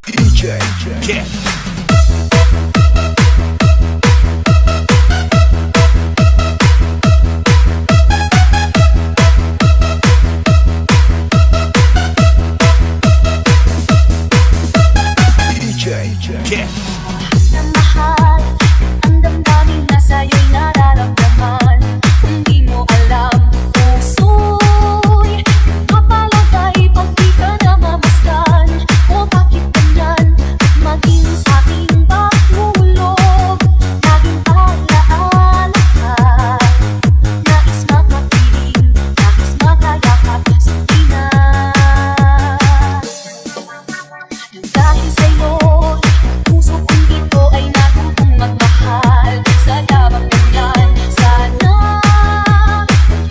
DJ Jet. Mahal, ang damdamin na sa'yo'y nararamdaman. Kung di mo alam, puso'y kapalagay pag di ka namamasdan. O bakit ganyan, maging sa'king pahulog. Laging alaala ka, nais makapiling, nais makayakap sa pinan. Dahil sa'yo, puso kong ito ay natutong magmahal. Sa labang ganyan, sana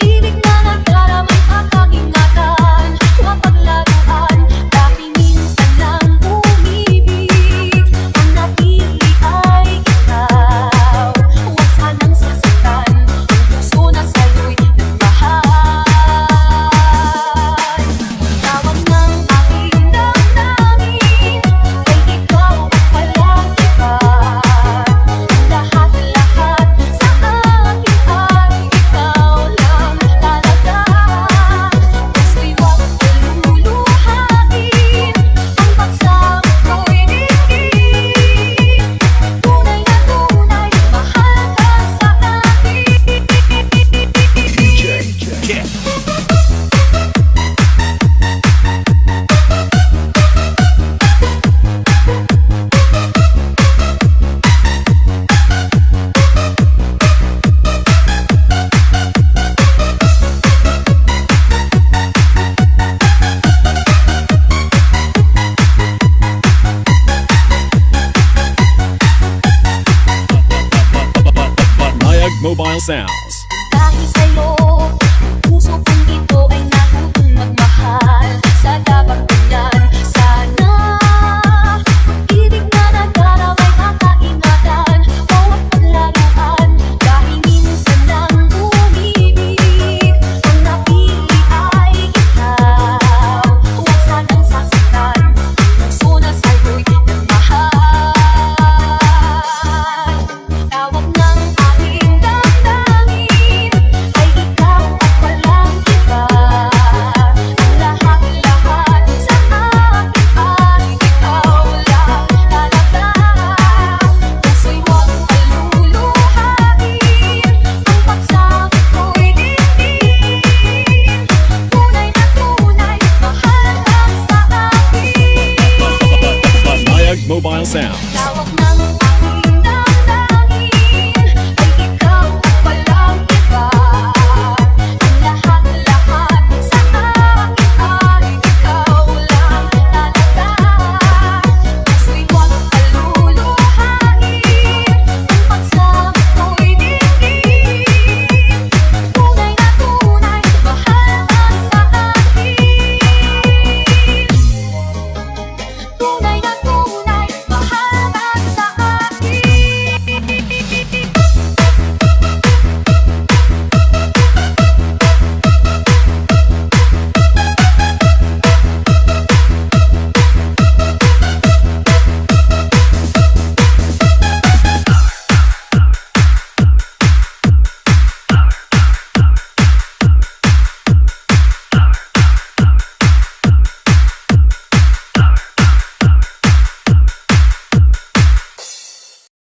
ibig na nagdaramay at ingatan. Mapaglaruan, dahil minsan lang umibig. Ang napili ay ikaw, huwag sanang sasaktan ang puso na sa'yo'y nagmahal. Tawag ng aking damdamin ay ikaw at walang iba. Ang lahat-lahat sa akin ay ikaw lang talaga. Puso'y huwag luluhain, ang pagsama ko'y diin. Tunay na tunay, mahal ka sa akin. DJ Jet. Mayag Mobile Sounds. Dahil sa'yo, puso kong ito ay natutong magmahal. Sa labang ganyan, sana ibig na nagdaramay at kaingatan. Bawat paglaruan, dahil minsan lang umibig. Ang napili ay ikaw, huwag sanang sasaktan ang puso na sa'yo'y nagmahal. Tawag ng aking damdamin ay ikaw at walang iba. Ang lahat-lahat sa akin ay ikaw lang talaga. Puso'y huwag paluluhain, ang pagsama ko'y diin. Tunay na tunay, mahal ka sa akin. Mayag Mobile Sounds. Tawag